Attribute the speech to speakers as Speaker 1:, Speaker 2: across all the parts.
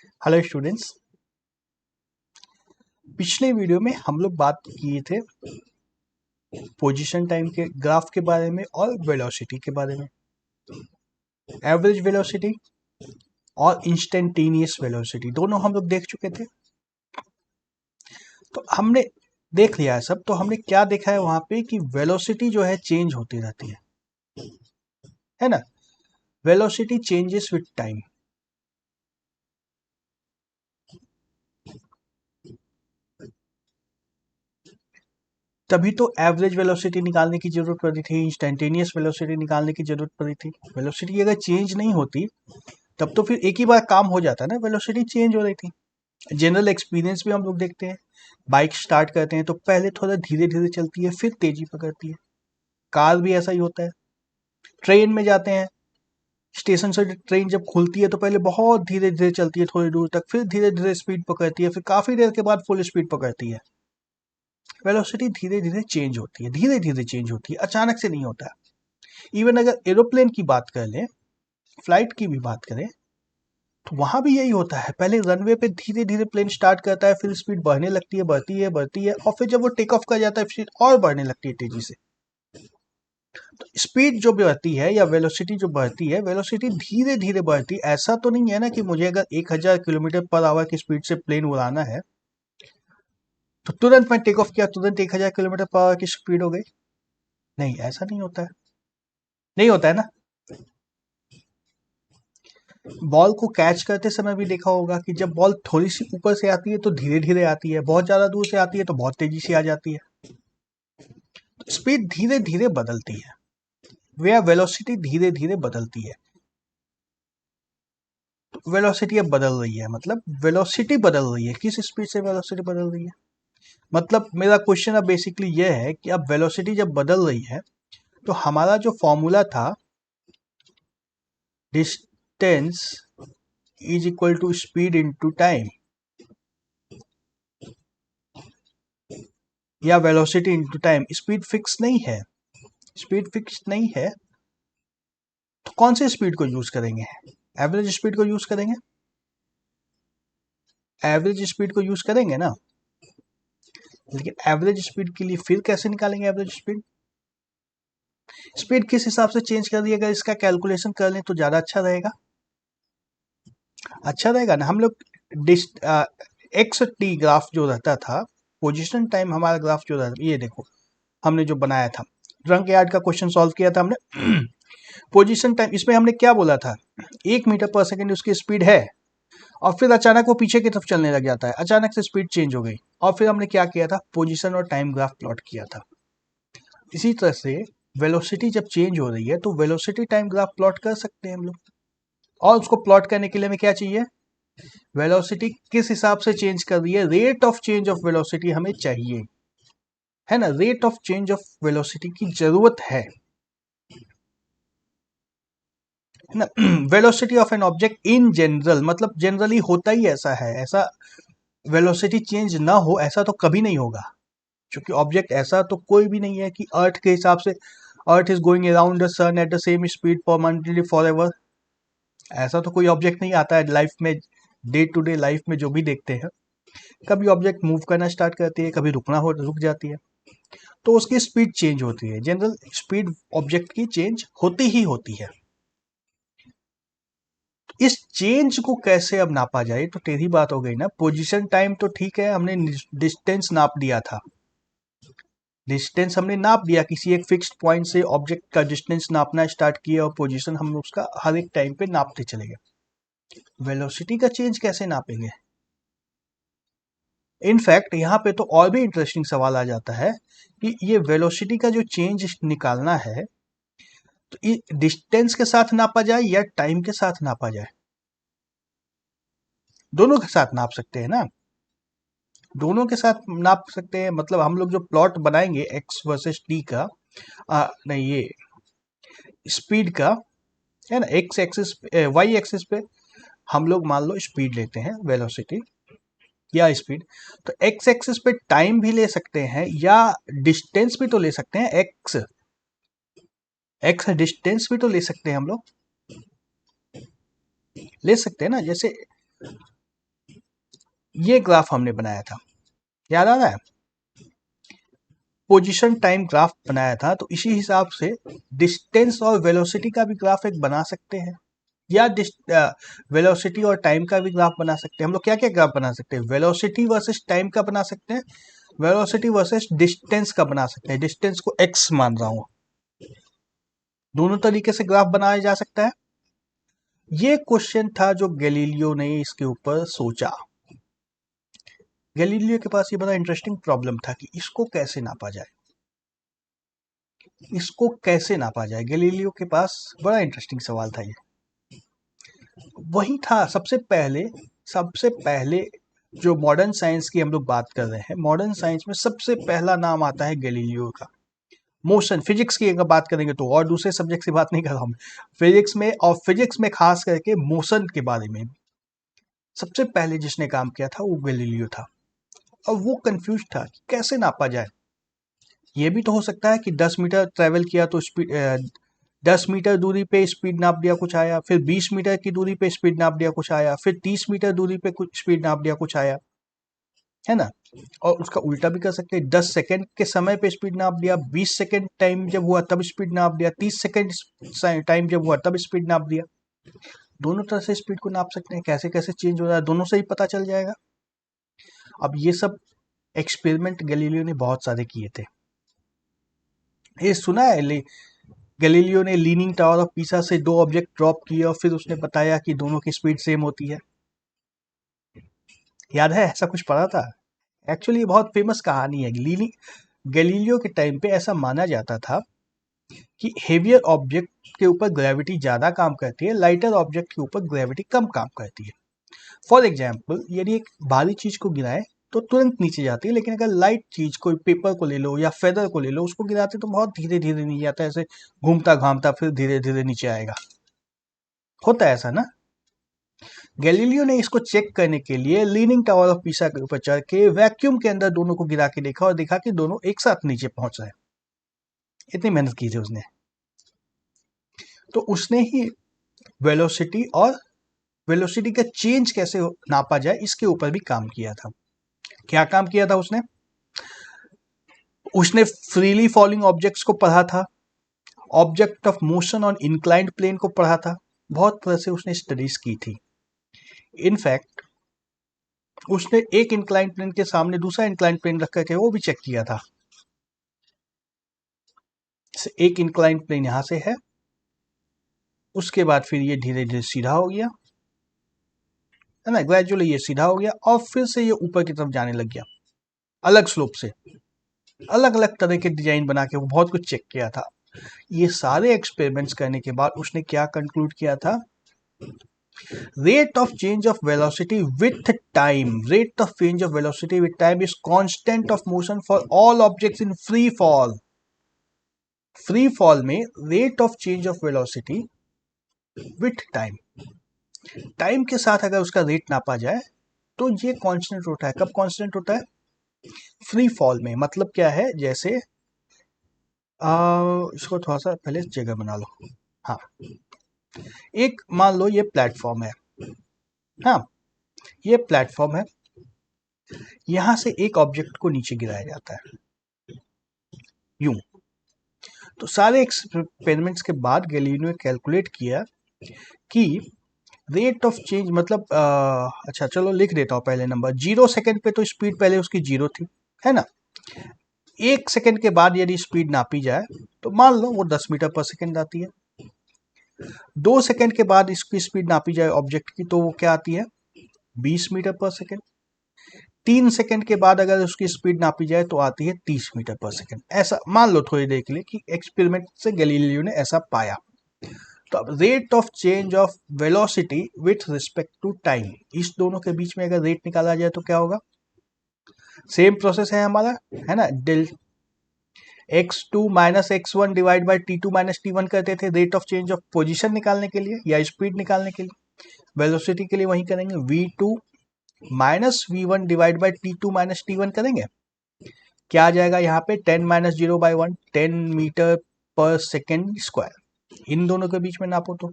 Speaker 1: Hello students. पिछले video में हम लोग बात किए थे पोजीशन टाइम के ग्राफ के बारे में और वेलोसिटी के बारे में, एवरेज वेलोसिटी और इंस्टेंटेनियस वेलोसिटी दोनों हम लोग देख चुके थे। तो हमने देख लिया है सब। तो हमने क्या देखा है वहां पे कि वेलोसिटी जो है चेंज होती रहती है ना। Velocity changes with time. तभी तो एवरेज वेलोसिटी निकालने की जरूरत पड़ी थी, इंस्टेंटेनियस वेलोसिटी निकालने की जरूरत पड़ी थी। वेलोसिटी अगर चेंज नहीं होती तब तो फिर एक ही बार काम हो जाता ना, वेलोसिटी चेंज हो रही थी। जनरल एक्सपीरियंस भी हम लोग देखते हैं। बाइक स्टार्ट करते हैं तो पहले थोड़ा धीरे धीरे चलती है, फिर तेजी पकड़ती है। कार भी ऐसा ही होता है। ट्रेन में जाते हैं, स्टेशन से ट्रेन जब खुलती है तो पहले बहुत धीरे धीरे चलती है थोड़ी दूर तक, फिर धीरे धीरे स्पीड पकड़ती है, फिर काफी देर के बाद फुल स्पीड पकड़ती है। वेलोसिटी धीरे धीरे चेंज होती है, धीरे धीरे चेंज होती है, अचानक से नहीं होता। इवन अगर एरोप्लेन की बात कर लें, फ्लाइट की भी बात करें, तो वहां भी यही होता है। पहले रनवे पे धीरे धीरे प्लेन स्टार्ट करता है, फिर स्पीड बढ़ने लगती है, बढ़ती है, और फिर जब वो टेक ऑफ कर जाता है स्पीड और बढ़ने लगती है तेजी से। तो स्पीड जो बढ़ती है या वेलोसिटी जो बढ़ती है, वेलोसिटी धीरे धीरे बढ़ती है। ऐसा तो नहीं है ना कि मुझे अगर 1000 किलोमीटर पर आवर की स्पीड से प्लेन उड़ाना है तो तुरंत मैं टेक ऑफ किया, तुरंत 1000 किलोमीटर पर आवर की स्पीड हो गई। नहीं, ऐसा नहीं होता है। नहीं होता है ना। बॉल को कैच करते समय भी देखा होगा कि जब बॉल थोड़ी सी ऊपर से आती है तो धीरे धीरे आती है, बहुत ज्यादा दूर से आती है तो बहुत तेजी से आ जाती है। स्पीड धीरे धीरे बदलती है, वे वेलोसिटी धीरे धीरे बदलती है। वेलोसिटी अब बदल रही है, मतलब वेलोसिटी बदल रही है। किस स्पीड से वेलोसिटी बदल रही है? मतलब मेरा क्वेश्चन अब बेसिकली ये है कि अब वेलोसिटी जब बदल रही है तो हमारा जो फॉर्मूला था, distance is equal to speed into time, या velocity into time, speed fix नहीं है। स्पीड फिक्स नहीं है तो कौन से स्पीड को यूज करेंगे? एवरेज स्पीड को यूज करेंगे। एवरेज स्पीड को यूज करेंगे ना। लेकिन एवरेज स्पीड के लिए फिर कैसे निकालेंगे एवरेज स्पीड? स्पीड किस हिसाब से चेंज कर दिएगा, इसका कैलकुलेशन कर लें तो ज्यादा अच्छा रहेगा। अच्छा रहेगा ना। हम लोग एक्स टी ग्राफ जो रहता था, पोजीशन टाइम हमारा ग्राफ जो रहता, ये देखो हमने जो बनाया था, ड्रंक यार्ड का क्वेश्चन सॉल्व किया था हमने। पोजीशन टाइम, इसमें हमने क्या बोला था? 1 मीटर पर सेकेंड उसकी स्पीड है, और फिर अचानक वो पीछे की तरफ चलने लग जाता है, अचानक से स्पीड चेंज हो गई, और फिर हमने क्या किया था? पोजीशन और टाइम ग्राफ प्लॉट किया था। इसी तरह से वेलोसिटी जब चेंज हो रही है तो वेलोसिटी टाइम ग्राफ प्लॉट कर सकते हैं हम लोग। और उसको प्लॉट करने के लिए हमें क्या चाहिए? वेलोसिटी किस हिसाब से चेंज कर रही है, rate of change of velocity हमें चाहिए, है ना। Rate of change of velocity की जरूरत है ना। Velocity of an object in general, मतलब जनरली होता ही ऐसा है। ऐसा वेलोसिटी चेंज ना हो ऐसा तो कभी नहीं होगा, क्योंकि ऑब्जेक्ट ऐसा तो कोई भी नहीं है कि अर्थ के हिसाब से earth is going around the sun at the same speed permanently forever. ऐसा तो कोई ऑब्जेक्ट नहीं आता है लाइफ में, डे टू डे लाइफ में जो भी देखते हैं। कभी ऑब्जेक्ट मूव करना स्टार्ट करती है, कभी रुक जाती है, तो उसकी स्पीड चेंज होती है। जनरल स्पीड ऑब्जेक्ट की चेंज होती ही होती है। इस चेंज को कैसे अब नापा जाए, तो टेढ़ी बात हो गई ना। पोजीशन टाइम तो ठीक है, हमने डिस्टेंस नाप दिया था। डिस्टेंस हमने नाप दिया, किसी एक फिक्स्ड पॉइंट से ऑब्जेक्ट का डिस्टेंस नापना स्टार्ट किया, और पोजीशन हम उसका हर एक टाइम पे नापते चले गए। वेलोसिटी का चेंज कैसे नापेंगे? इनफैक्ट यहाँ पे तो और भी इंटरेस्टिंग सवाल आ जाता है कि ये वेलोसिटी का जो चेंज निकालना है तो ये डिस्टेंस के साथ नापा जाए या टाइम के साथ नापा जाए? दोनों के साथ नाप सकते हैं ना। दोनों के साथ नाप सकते हैं, मतलब हम लोग जो प्लॉट बनाएंगे एक्स वर्सेस टी का, नहीं, ये स्पीड का, है ना। एक्स एक्सिस, वाई एक्सिस पे हम लोग मान लो स्पीड लेते हैं, वेलोसिटी या स्पीड। तो एक्स एक्सिस पे टाइम भी ले सकते हैं या डिस्टेंस भी तो ले सकते हैं। एक्स एक्स डिस्टेंस भी तो ले सकते हैं हम लोग, ले सकते हैं ना। जैसे ये ग्राफ हमने बनाया था, याद आ रहा है? पोजीशन टाइम ग्राफ बनाया था, तो इसी हिसाब से डिस्टेंस और वेलोसिटी का भी ग्राफ एक बना सकते हैं, या वेलोसिटी और टाइम का भी ग्राफ बना सकते हैं। हम लोग क्या क्या ग्राफ बना सकते हैं? वेलोसिटी वर्सेस टाइम का बना सकते हैं, वेलोसिटी वर्सेस डिस्टेंस का बना सकते हैं। डिस्टेंस को x मान रहा हूं, दोनों तरीके से ग्राफ बनाया जा सकता है। ये क्वेश्चन था जो गैलीलियो ने इसके ऊपर सोचा। गैलीलियो के पास ये बड़ा इंटरेस्टिंग प्रॉब्लम था कि इसको कैसे नापा जाए, इसको कैसे नापा जाए। गैलीलियो के पास बड़ा इंटरेस्टिंग सवाल था ये। वही था सबसे पहले जो मॉडर्न साइंस की हम लोग बात कर रहे हैं, मॉडर्न साइंस में सबसे पहला नाम आता है गैलीलियो का। मोशन फिजिक्स की अगर बात करेंगे तो, और दूसरे सब्जेक्ट से बात नहीं कर रहा हूँ, फिजिक्स में, और फिजिक्स में खास करके मोशन के बारे में सबसे पहले जिसने काम किया था वो गैलीलियो था। और वो कंफ्यूज था कि कैसे नापा जाए। ये भी तो हो सकता है कि 10 मीटर ट्रेवल किया तो स्पीड, 10 मीटर दूरी पे स्पीड नाप दिया कुछ आया, फिर 20 मीटर की दूरी पे स्पीड नाप दिया कुछ आया, फिर 30 मीटर दूरी पे कुछ स्पीड नाप दिया कुछ आया, है ना? और उसका उल्टा भी कर सकते हैं, 10 सेकंड के समय पे स्पीड नाप दिया, 20 सेकंड टाइम जब हुआ तब स्पीड नाप दिया, 30 सेकंड टाइम जब हुआ तब स्पीड नाप दिया। दोनों तरह से स्पीड को नाप सकते हैं, कैसे कैसे चेंज हो रहा है दोनों से ही पता चल जाएगा। अब ये सब एक्सपेरिमेंट गैलीलियो ने बहुत सारे किए थे। ये सुना है गैलीलियो ने लीनिंग टावर ऑफ पीसा से 2 ऑब्जेक्ट ड्रॉप किए और फिर उसने बताया कि दोनों की स्पीड सेम होती है। याद है, ऐसा कुछ पढ़ा था? एक्चुअली बहुत फेमस कहानी है। गैलीलियो के टाइम पे ऐसा माना जाता था कि हेवियर ऑब्जेक्ट के ऊपर ग्रेविटी ज्यादा काम करती है, लाइटर ऑब्जेक्ट के ऊपर ग्रेविटी कम काम करती है। फॉर एग्जाम्पल, यदि एक भारी चीज को गिराए तो तुरंत नीचे जाती है, लेकिन अगर लाइट चीज, कोई पेपर को ले लो या फेदर को ले लो, उसको गिराते तो बहुत धीरे धीरे नीचे जाता है, ऐसे घूमता घामता फिर धीरे धीरे नीचे आएगा। होता है ऐसा ना? गैलीलियो ने इसको चेक करने के लिए लीनिंग टावर ऑफ पीसा के ऊपर चढ़ के वैक्यूम के अंदर दोनों को गिरा के देखा और देखा कि दोनों एक साथ नीचे पहुंच रहे हैं। इतनी मेहनत की थी उसने। तो उसने ही वेलोसिटी का चेंज कैसे नापा जाए इसके ऊपर भी काम किया था। क्या काम किया था उसने? उसने फ्रीली फॉलिंग ऑब्जेक्ट्स को पढ़ा था, object of motion on inclined plane को पढ़ा था, बहुत तरह से उसने स्टडीज की थी। इनफैक्ट उसने एक इंक्लाइंड प्लेन के सामने दूसरा इंक्लाइंड प्लेन रख करके वो भी चेक किया था। एक इंक्लाइंड प्लेन यहां से है, उसके बाद फिर ये धीरे धीरे सीधा हो गया, है ना, ग्रेजुअली ये सीधा हो गया और फिर से ये ऊपर की तरफ जाने लग गया अलग स्लोप से। अलग अलग तरह के डिजाइन बना के वो बहुत कुछ चेक किया था। ये सारे एक्सपेरिमेंट्स करने के बाद उसने क्या कंक्लूड किया था? rate of change of velocity with time is constant of motion for all objects in free fall. Free fall में rate of change of velocity with time के साथ अगर उसका रेट नापा जाए तो ये कांस्टेंट होता है। कब कांस्टेंट होता है? फ्री फॉल में। मतलब क्या है? जैसे इसको थोड़ा सा पहले जगह बना लो। हाँ, एक मान लो ये प्लेटफॉर्म है। हाँ, ये प्लेटफॉर्म है, यहां से एक ऑब्जेक्ट को नीचे गिराया जाता है यूं। तो सारे एक्सपेरिमेंट्स के बाद गैलीलियो ने कैलकुलेट किया कि रेट ऑफ चेंज मतलब अच्छा चलो लिख देता हूँ पहले नंबर। 0 सेकंड पे तो स्पीड पहले उसकी 0 थी, है ना? 1 सेकंड के बाद यदि स्पीड नापी जाए तो मान लो वो 10 मीटर पर सेकंड आती है। 2 सेकंड के बाद इसकी स्पीड नापी जाए ऑब्जेक्ट की तो वो क्या आती है? 20 मीटर पर सेकंड। 3 सेकंड के बाद अगर उसकी स्पीड नापी जाए तो आती है 30 मीटर पर सेकंड। ऐसा मान लो थोड़ी देर के लिए कि एक्सपेरिमेंट से गैलीलियो ने ऐसा पाया। तो अब rate of change of velocity with respect to time, इस दोनों के बीच में अगर रेट निकाला जाए तो क्या होगा? सेम प्रोसेस है हमारा, है ना? Del x2 minus x1 divide by t2 minus t1 करते थे rate of change of position निकालने के लिए या स्पीड निकालने के लिए। वेलोसिटी के लिए वही करेंगे, v2 minus v1 divide by t2 minus t1 करेंगे। क्या आ जाएगा यहाँ पे? 10 minus 0 by 1, 10 metre per second square. इन दोनों के बीच में नापो तो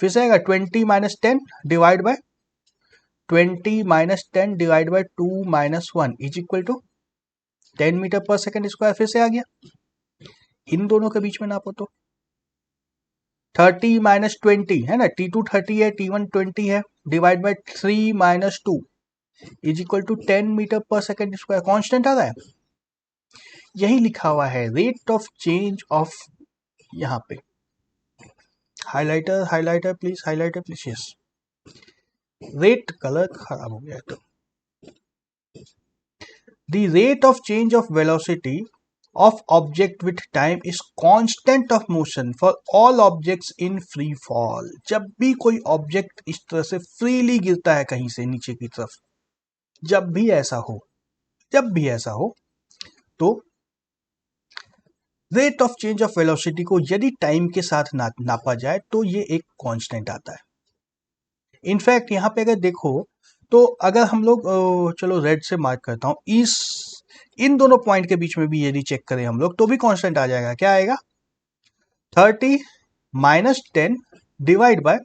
Speaker 1: फिर से आएगा 20 minus 10 divide by 20 minus 10 divide by 2 minus 1 is equal to 10 metre per second square. फिर से आ गया, इन दोनों के बीच में नापो तो 30 माइनस 20 है ना, T2 30 है, T1 20 है, divide by 3 minus 2 is equal to 10 metre per second square. Constant आ रहा है, यही लिखा हुआ है रेट ऑफ चेंज ऑफ, यहाँ पे highlighter highlighter please, highlighter please, yes, rate colour खराब हो गया है तो the rate of change of velocity of object with time is constant of motion for all objects in free fall। जब भी कोई ऑब्जेक्ट इस तरह से फ्रीली गिरता है कहीं से नीचे की तरफ, जब भी ऐसा हो, जब भी ऐसा हो, तो rate of change of velocity को यदि टाइम के साथ नापा जाए तो ये एक कांस्टेंट आता है। इनफैक्ट यहाँ पे अगर देखो तो अगर हम लोग चलो रेड से मार्क करता हूं, इन दोनों पॉइंट के बीच में भी यदि चेक करें हम लोग तो भी कांस्टेंट आ जाएगा। क्या आएगा? 30 minus 10 divide by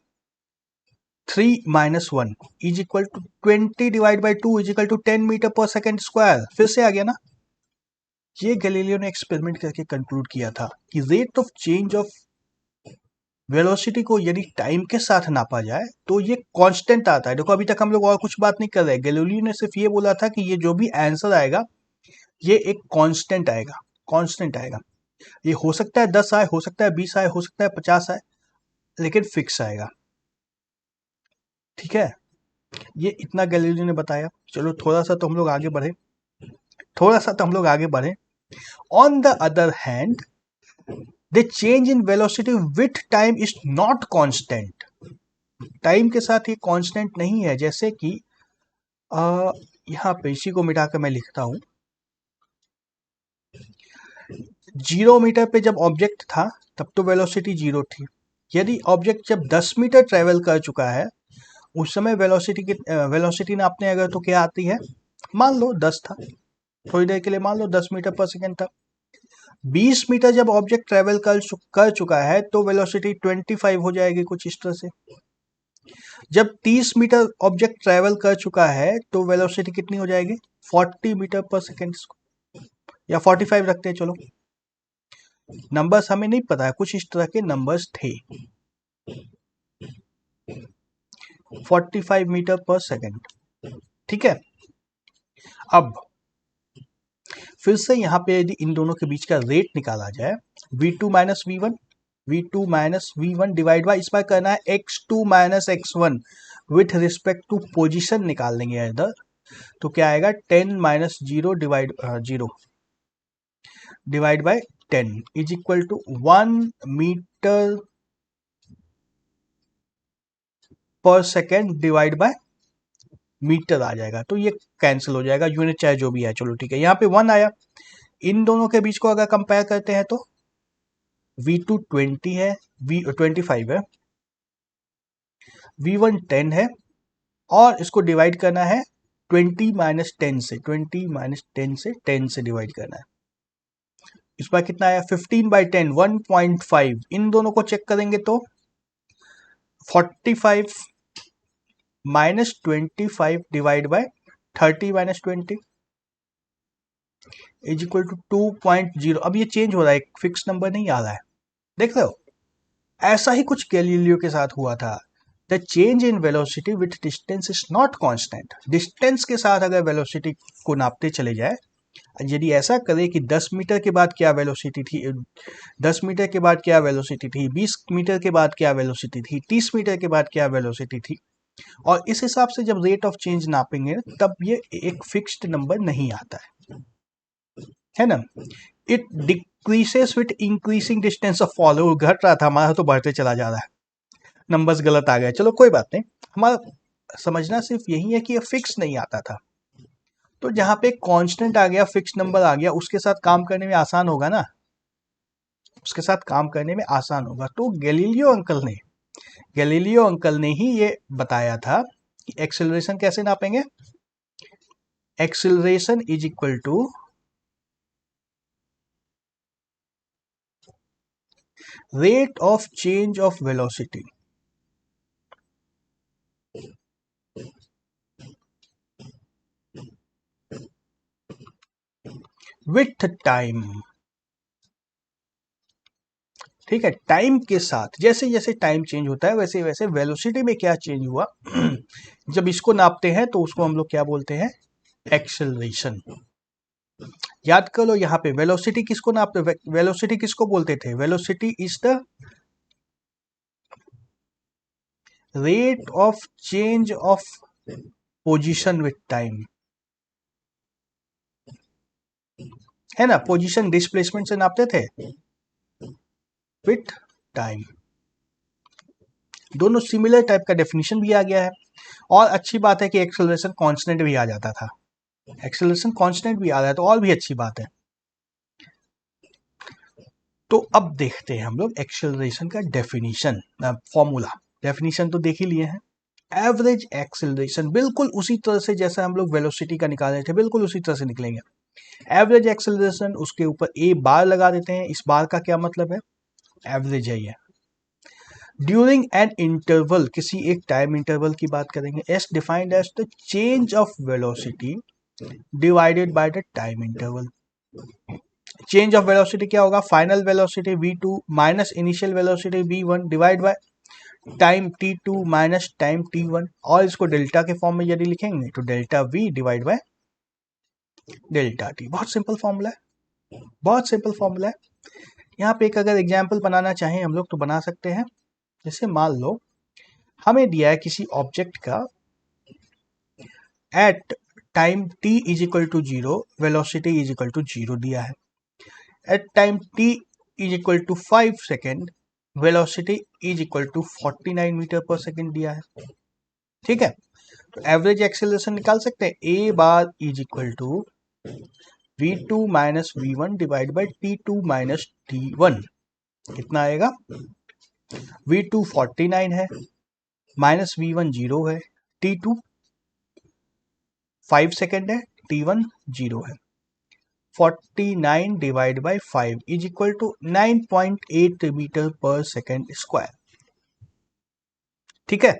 Speaker 1: 3 minus 1 is equal to 20 divide by 2 is equal to 10 metre per second square. फिर से आ गया ना, ये गैलीलियो ने एक्सपेरिमेंट करके कंक्लूड किया था कि rate of change of velocity को यदि टाइम के साथ नापा जाए तो ये कांस्टेंट आता है। देखो अभी तक हम लोग और कुछ बात नहीं कर रहे, गैलीलियो ने सिर्फ ये बोला था कि ये जो भी आंसर आएगा ये एक कांस्टेंट आएगा, कांस्टेंट आएगा। ये हो सकता है 10 आए, हो सकता है 20 आए, हो सकता है 50 आए, लेकिन फिक्स आएगा। ठीक है, ये इतना गैलीलियो ने बताया। चलो थोड़ा सा तो हम लोग आगे बढ़े, थोड़ा सा तो हम लोग आगे बढ़े। On the other hand the change in velocity with time is not constant. Time के साथ ये कांस्टेंट नहीं है। जैसे कि यहाँ पे इसी को मिटाकर मैं लिखता हूं, 0 मीटर पे जब ऑब्जेक्ट था तब तो वेलोसिटी 0 थी। यदि ऑब्जेक्ट जब 10 मीटर ट्रेवल कर चुका है उस समय वेलोसिटी नापने अगर तो क्या आती है, मान लो 10 था, थोड़ी देर के लिए मान लो 10 मीटर पर सेकेंड था। 20 मीटर जब ऑब्जेक्ट ट्रेवल कर चुका है तो वेलोसिटी 25 हो जाएगी कुछ इस तरह से। जब 30 मीटर ऑब्जेक्ट ट्रेवल कर चुका है तो वेलोसिटी कितनी हो जाएगी? 40 मीटर पर सेकेंड, या 45 रखते हैं चलो, नंबर्स हमें नहीं पता है, कुछ इस तरह के नंबर्स थे। 45 मीटर पर सेकेंड, ठीक है। अब फिर से यहाँ पे यदि इन दोनों के बीच का रेट निकाला जाए, v2 minus v1, v2 minus v1 divide bye, इस बार करना है x2 minus x1 with respect to position निकाल लेंगे इधर, तो क्या आएगा? 10 minus 0 divide by 10 is equal to 1 metre per second divide by metre आ जाएगा। तो ये कैंसिल हो जाएगा, यूनिट चाहे जो भी है, चलो ठीक है। यहाँ पे 1 आया। इन दोनों के बीच को अगर कंपेयर करते हैं तो v2 20 है, v25 है, v1 10 है, और इसको डिवाइड करना है 20 माइनस 10 से, 20 माइनस 10 से 10 से डिवाइड करना है। इस बार कितना आया? 15 बाई 10 1.5। इन दोनों को चेक करेंगे तो 45 minus 25 divide by 30 minus 20 is equal to 2.0। अब ये चेंज हो रहा है, एक फिक्स नंबर नहीं आ रहा है, देख रहे हो? ऐसा ही कुछ गैलीलियो के साथ हुआ था। The change in velocity with distance is not constant. Distance के साथ अगर वेलोसिटी को नापते चले जाए, यदि ऐसा करें कि 10 मीटर के बाद क्या वेलोसिटी थी, 10 मीटर के बाद क्या वेलोसिटी थी, 20 मीटर के बाद क्या वेलोसिटी थी, 30 मीटर के बाद क्या वेलोसिटी थी, और इस हिसाब से जब रेट ऑफ चेंज नापेंगे तब ये एक फिक्स्ड नंबर नहीं आता है ना। It decreases with increasing distance of fall. घट रहा था हमारा तो बढ़ते चला जा रहा है, नंबर्स गलत आ गए, चलो कोई बात नहीं। हमारा समझना सिर्फ यही है कि ये फिक्स नहीं आता था, तो जहां पे कांस्टेंट आ गया, फिक्स नंबर आ गया, उसके साथ काम करने में आसान होगा ना, उसके साथ काम करने में आसान होगा। तो गैलीलियो अंकल ने ही ये बताया था कि एक्सेलरेशन कैसे नापेंगे। Acceleration is equal to rate of change of velocity with time. ठीक है, टाइम के साथ जैसे जैसे टाइम चेंज होता है वैसे वैसे वेलोसिटी में क्या चेंज हुआ जब इसको नापते हैं तो उसको हम लोग क्या बोलते हैं, एक्सेलरेशन। याद कर लो, यहाँ पे वेलोसिटी किसको नापते, वेलोसिटी किसको बोलते थे, velocity is the rate of change of position with time, है ना, पोजीशन डिस्प्लेसमेंट से नापते थे विथ टाइम। दोनों सिमिलर टाइप का डेफिनेशन भी आ गया है। और अच्छी बात है कि एक्सेलरेशन कांस्टेंट भी आ जाता था, एक्सेलरेशन कांस्टेंट भी आ रहा है तो और भी अच्छी बात है। तो अब देखते हैं हम लोग एक्सेलरेशन का डेफिनेशन, फॉर्मूला। डेफिनेशन तो देख ही लिए हैं। एवरेज एक्सेलरेशन बिल्कुल उसी तरह से जैसा हम लोग वेलोसिटी का निकाल रहे थे, बिल्कुल उसी तरह से निकलेंगे। एवरेज एक्सेलरेशन, उसके ऊपर ए बार लगा देते हैं। इस बार का क्या मतलब है, एवरेज है ये। ड्यूरिंग एन इंटरवल, किसी एक टाइम इंटरवल की बात करेंगे। Is defined as the change of velocity divided by the time interval. Change of velocity क्या होगा, final velocity v2 minus initial velocity v1 divide by time t2 minus time t1। और इसको delta के form में यदि लिखेंगे तो delta v divide by delta t। बहुत सिंपल फॉर्मूला है, बहुत सिंपल फॉर्मूला है। यहाँ पे एक अगर एग्जाम्पल बनाना चाहें हम लोग तो बना सकते हैं। जैसे मान लो हमें दिया है किसी ऑब्जेक्ट का at time t is equal to 0 velocity is equal to 0 दिया है। At time t is equal to 5 second velocity is equal to 49 metre per second दिया है। ठीक है, तो एवरेज एक्सेलरेशन निकाल सकते हैं। A bar is equal to v2 minus v1 divide by t2 minus t1। कितना आएगा, v2 49 है, माइनस v1 0 है, t2 5 सेकेंड है, t1 0 है। 49 divide by 5 is equal to 9.8 metre per second square. ठीक है,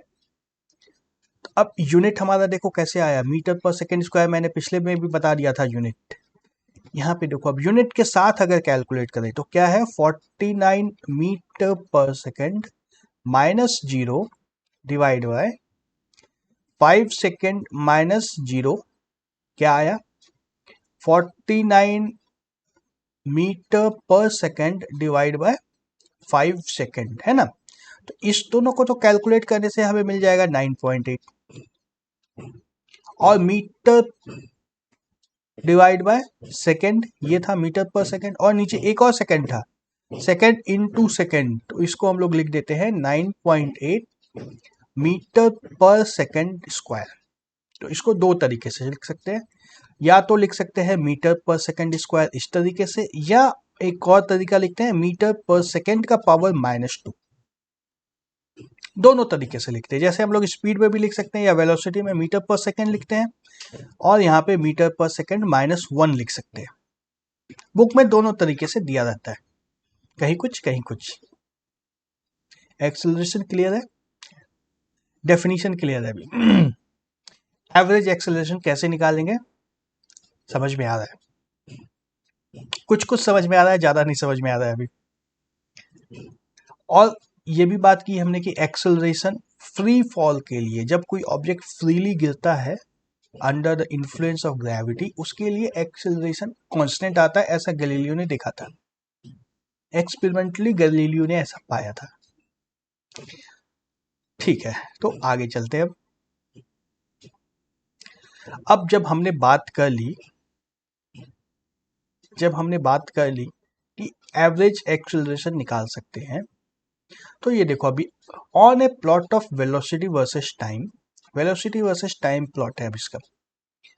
Speaker 1: अब यूनिट हमारा देखो कैसे आया, मीटर पर सेकेंड स्क्वायर। मैंने पिछले में भी बता दिया था यूनिट। यहाँ पे देखो, अब यूनिट के साथ अगर कैलकुलेट करें तो क्या है, 49 metre per second minus 0 divide bye 5 second minus 0, क्या आया, 49 metre per second divide bye 5 second, है ना। तो इस दोनों को तो कैलकुलेट करने से हमें मिल जाएगा 9.8, और मीटर डिवाइड बाय सेकेंड, ये था मीटर पर सेकेंड, और नीचे एक और सेकेंड था, सेकेंड इनटू सेकेंड, तो इसको हम लोग लिख देते हैं 9.8 मीटर पर सेकेंड स्क्वायर। तो इसको दो तरीके से लिख सकते हैं, या तो लिख सकते हैं मीटर पर सेकेंड स्क्वायर इस तरीके से, या एक और तरीका लिखते हैं मीटर पर सेकेंड का पावर -2। दोनों तरीके से लिखते हैं, जैसे हम लोग स्पीड में भी लिख सकते हैं या वेलोसिटी में मीटर पर सेकेंड लिखते हैं, और यहाँ पे मीटर पर सेकेंड -1 लिख सकते हैं। बुक में दोनों तरीके से दिया रहता है, कहीं कुछ कहीं कुछ। एक्सेलरेशन क्लियर है, डेफिनेशन क्लियर है अभी। एवरेज एक्सेलरेशन कैसे निकालेंगे, समझ में आ रहा है, कुछ कुछ समझ में आ रहा है, ज्यादा नहीं समझ में आ रहा है अभी। और ये भी बात की हमने कि एक्सेलरेशन फ्री फॉल के लिए, जब कोई ऑब्जेक्ट फ्रीली गिरता है under the influence of gravity, उसके लिए एक्सेलरेशन कांस्टेंट आता है, ऐसा गैलीलियो ने देखा था। एक्सपेरिमेंटली गैलीलियो ने ऐसा पाया था। ठीक है, तो आगे चलते हैं। अब जब हमने बात कर ली कि एवरेज एक्सेलरेशन निकाल सकते हैं, तो ये देखो अभी on A plot of velocity versus time, velocity versus time plot है अब इसका।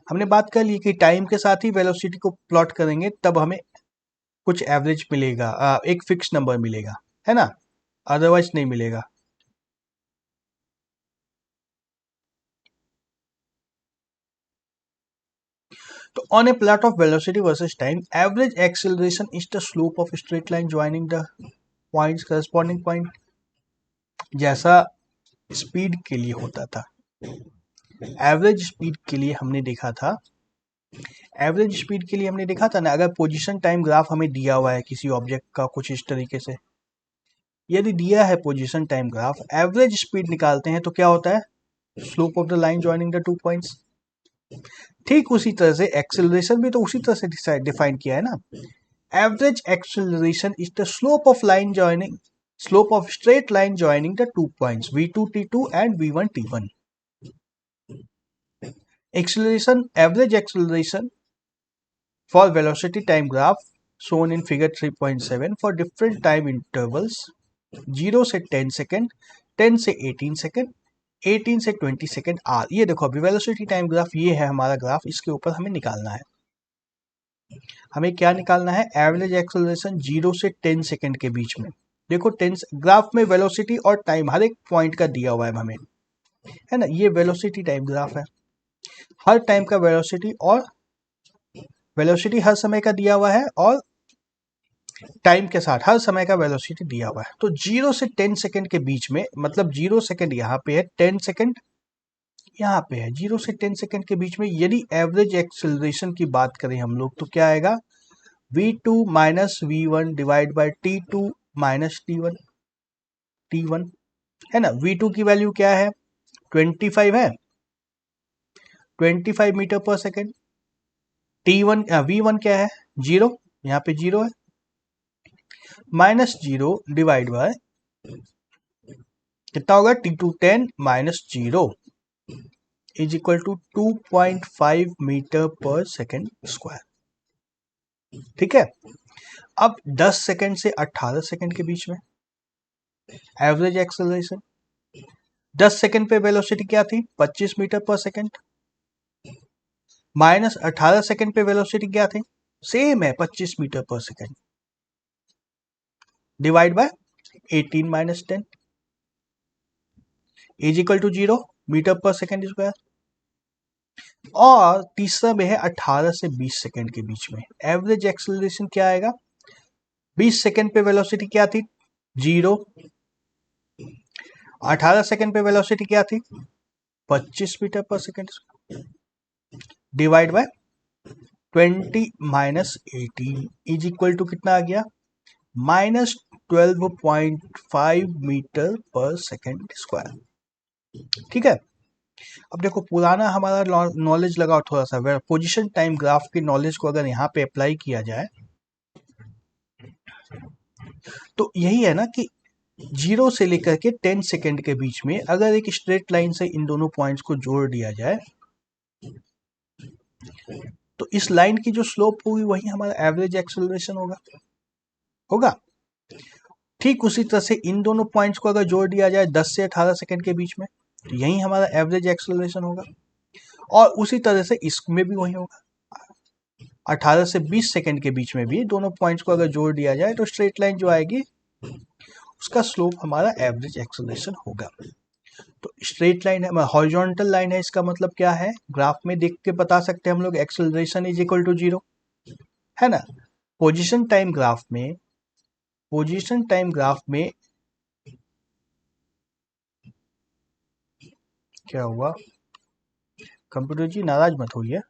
Speaker 1: हमने बात कर ली कि टाइम के साथ ही वेलोसिटी को प्लॉट करेंगे तब हमें कुछ एवरेज मिलेगा, एक फिक्स नंबर मिलेगा, है ना, अदरवाइज नहीं मिलेगा। तो on A plot of velocity versus time, average acceleration is the slope of straight line joining the points corresponding point. जैसा स्पीड के लिए होता था, एवरेज स्पीड के लिए हमने देखा था एवरेज स्पीड के लिए हमने देखा था ना, अगर पोजीशन टाइम ग्राफ हमें दिया हुआ है किसी ऑब्जेक्ट का कुछ इस तरीके से, यदि दिया है position time graph, average speed निकालते हैं तो क्या होता है, slope of the line joining the 2 points. ठीक उसी तरह से एक्सेलरेशन भी तो उसी तरह से डिफाइन किया है ना। Average acceleration is the slope of line joining, slope of straight line joining the 2 points v2 t2 and v1 t1। Acceleration, average acceleration for velocity time graph shown in figure 3.7 for different time intervals 0 से 10 second, 10 से 18 second, 18 से 20 second are. ये देखो अभी velocity time graph ये है हमारा graph, इसके ऊपर हमें निकालना है, हमें क्या निकालना है, एवरेज एक्सेलरेशन 0 से 10 सेकेंड के बीच में। देखो 10 ग्राफ में वेलोसिटी और टाइम हर एक पॉइंट का दिया हुआ है हमें, है ना। ये वेलोसिटी टाइम ग्राफ है, हर टाइम का वेलोसिटी और वेलोसिटी हर समय का दिया हुआ है और टाइम के साथ हर समय का वेलोसिटी दिया हुआ है। तो 0 से 10 सेकेंड के बीच में, मतलब 0 सेकेंड यहाँ पे है, 10 सेकेंड यहाँ पे है, 0 से 10 सेकेंड के बीच में यदि एवरेज एक्सेलरेशन की बात करें हम लोग तो क्या आएगा, v2 minus v1 divide by t2 minus t1, है ना। v2 की वैल्यू क्या है, 25 है, 25 metre per second. t1 v1 क्या है, 0, यहाँ पे 0 है, माइनस 0 डिवाइड बाय कितना होगा, t2 10 minus 0 is equal to 2.5 metre per second square. ठीक है। अब 10 सेकेंड से 18 सेकेंड के बीच में एवरेज एक्सेलरेशन, 10 सेकेंड पे वेलोसिटी क्या थी, 25 metre per second, minus 18 second पे वेलोसिटी क्या थी, सेम है 25 metre per second, divide by 18 minus 10 is equal to 0 metre per second square. और तीसरा में है 18 से 20 सेकेंड के बीच में एवरेज एक्सेलरेशन क्या आएगा, 20 सेकेंड पे वेलोसिटी क्या थी, 0, 18 सेकेंड पे वेलोसिटी क्या थी, 25 metre per second, divide by 20 minus 18 is equal to कितना आ गया, minus 12.5 metre per second square. ठीक है। अब देखो पुराना हमारा नॉलेज लगाओ थोड़ा सा, पोजीशन टाइम ग्राफ के नॉलेज को अगर यहाँ पे अप्लाई किया जाए तो यही है ना कि 0 से लेकर के 10 सेकेंड के बीच में अगर एक स्ट्रेट लाइन से इन दोनों पॉइंट्स को जोड़ दिया जाए तो इस लाइन की जो स्लोप होगी वही हमारा एवरेज एक्सेलरेशन होगा। ठीक उसी तरह से इन दोनों पॉइंट्स को अगर जोड़ दिया जाए 10 से 18 सेकेंड के बीच में तो यही हमारा एवरेज एक्सेलरेशन होगा, और उसी तरह से इसमें भी वही होगा, 18 से 20 सेकेंड के बीच में भी दोनों पॉइंट्स को अगर जोड़ दिया जाए तो स्ट्रेट लाइन जो आएगी उसका स्लोप हमारा एवरेज एक्सेलरेशन होगा। तो स्ट्रेट लाइन है, हॉरिजॉन्टल लाइन है, इसका मतलब क्या है, ग्राफ में देख के बता सकते हैं हम लोग, एक्सेलरेशन इज इक्वल टू 0, है ना। पोजीशन टाइम ग्राफ में क्या हुआ, कंप्यूटर जी नाराज मत होइए,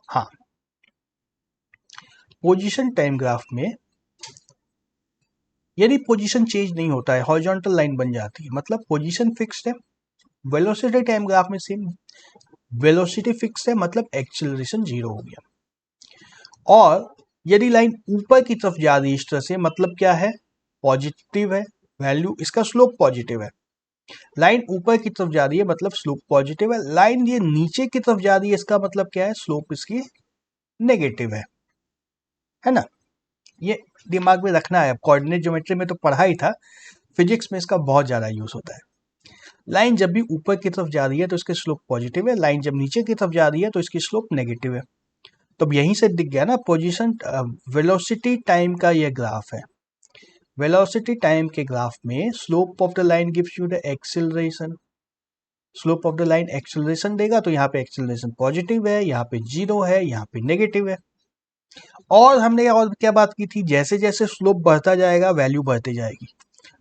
Speaker 1: हाँ। पोजीशन टाइम ग्राफ में यदि पोजीशन चेंज नहीं होता है, हॉरिजॉन्टल लाइन बन जाती है, मतलब पोजीशन फिक्स्ड है। वेलोसिटी टाइम ग्राफ में सेम, वेलोसिटी फिक्स है मतलब एक्सेलरेशन 0 हो गया। और यदि लाइन ऊपर की तरफ जा रही है इस तरह से, मतलब क्या है, पॉजिटिव है वैल्यू, इसका स्लोप पॉजिटिव है। लाइन ऊपर की तरफ जा रही है मतलब स्लोप पॉजिटिव है, लाइन ये नीचे की तरफ जा रही है इसका मतलब क्या है, स्लोप इसकी नेगेटिव है ना। ये दिमाग में रखना है, कोऑर्डिनेट ज्योमेट्री में तो पढ़ा ही था, फिजिक्स में इसका बहुत ज्यादा यूज होता है। लाइन जब भी ऊपर की तरफ जा रही है तो इसकी स्लोप पॉजिटिव है, लाइन जब नीचे की तरफ जा रही है तो इसकी स्लोप नेगेटिव है। तो अब यहीं से दिख गया ना, पोजीशन वेलोसिटी टाइम का ये ग्राफ है। वेलोसिटी टाइम के ग्राफ में slope of the line gives you the acceleration, slope of the line acceleration देगा तो यहाँ पे एक्सेलरेशन पॉजिटिव है, यहाँ पे 0 है, यहाँ पे नेगेटिव है। और हमने और क्या बात की थी, जैसे जैसे स्लोप बढ़ता जाएगा वैल्यू बढ़ती जाएगी।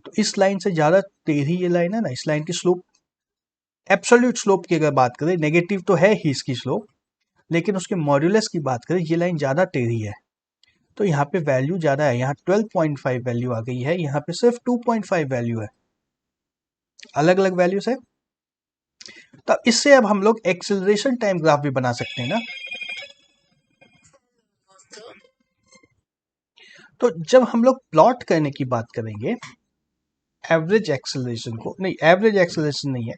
Speaker 1: तो इस लाइन से ज्यादा टेढ़ी ये लाइन है ना, इस लाइन की स्लोप एब्सोल्यूट स्लोप की अगर बात करें, नेगेटिव तो है ही इसकी स्लोप, लेकिन उसके मॉड्यूलस की बात करें, ये लाइन ज़्यादा टेढ़ी है, तो यहाँ पे वैल्यू ज़्यादा है, यहाँ 12.5 वैल्यू आ गई है, यहाँ पे सिर्फ 2.5 वैल्यू है, अलग अलग वैल्यूज है। तो इससे अब हम लोग एक्सेलरेशन टाइम ग्राफ भी बना सकते हैं ना। तो जब हम लोग प्लॉट करने की बात करेंगे एवरेज एक्सेलरेशन को, नहीं एवरेज एक्सेलरेशन नहीं है,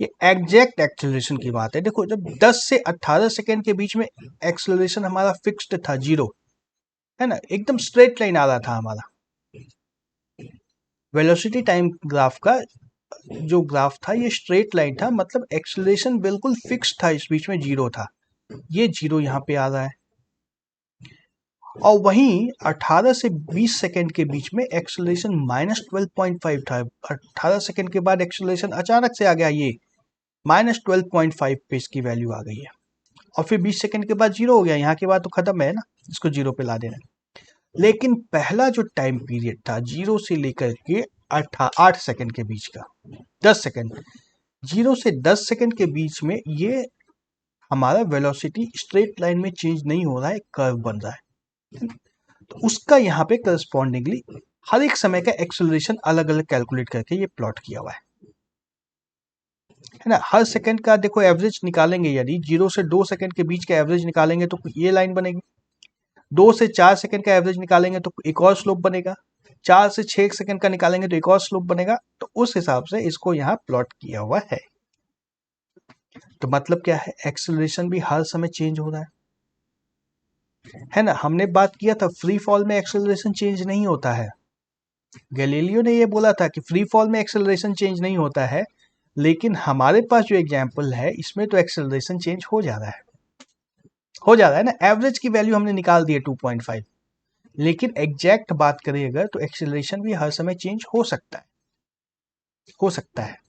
Speaker 1: ये एग्जैक्ट एक्सेलरेशन की बात है। देखो जब 10 से 18 सेकेंड के बीच में एक्सेलरेशन हमारा फिक्स्ड था, जीरो है ना, एकदम स्ट्रेट लाइन आ रहा था हमारा। वेलोसिटी टाइम ग्राफ का जो ग्राफ था ये स्ट्रेट लाइन था, मतलब एक्सेलरेशन बिल्कुल फिक्स था, इस बीच में जीरो था, ये जीरो यहाँ पे आ रहा है। और वहीं 18 से 20 सेकेंड के बीच में एक्सेलरेशन -12.5 था, 18 सेकेंड के बाद एक्सेलरेशन अचानक से आ गया, ये -12.5 पे इसकी वैल्यू आ गई है, और फिर 20 सेकेंड के बाद जीरो हो गया, यहाँ के बाद तो खत्म है ना, इसको जीरो पे ला देना। लेकिन पहला जो टाइम पीरियड था जीरो से लेकर के 8 सेकेंड के बीच का, 10 सेकेंड, जीरो से 10 सेकेंड के बीच में ये हमारा वेलोसिटी स्ट्रेट लाइन में चेंज नहीं हो रहा है, कर्व बन रहा है। तो उसका यहाँ पे करस्पॉन्डिंगली हर एक समय का एक्सेलरेशन अलग अलग कैलकुलेट करके ये प्लॉट किया हुआ है ना। हर सेकंड का देखो एवरेज निकालेंगे, यदि 0 से 2 सेकंड के बीच का एवरेज निकालेंगे तो ये लाइन बनेगी, 2 से 4 सेकंड का एवरेज निकालेंगे तो एक और स्लोप बनेगा, 4 से 6 सेकंड का निकालेंगे तो एक और स्लोप बनेगा। तो उस हिसाब से इसको यहाँ प्लॉट किया हुआ है। तो मतलब क्या है, एक्सेलरेशन भी हर समय चेंज हो रहा है ना। हमने बात किया था फ्री फॉल में एक्सेलरेशन चेंज नहीं होता है, गैलीलियो ने ये बोला था कि फ्री फॉल में एक्सेलरेशन चेंज नहीं होता है, लेकिन हमारे पास जो एग्जाम्पल है इसमें तो एक्सेलरेशन चेंज हो जा रहा है, हो जा रहा है ना। एवरेज की वैल्यू हमने निकाल दी है 2.5, लेकिन एग्जैक्ट बात करें अगर तो एक्सेलरेशन भी हर समय चेंज हो सकता है, हो सकता है।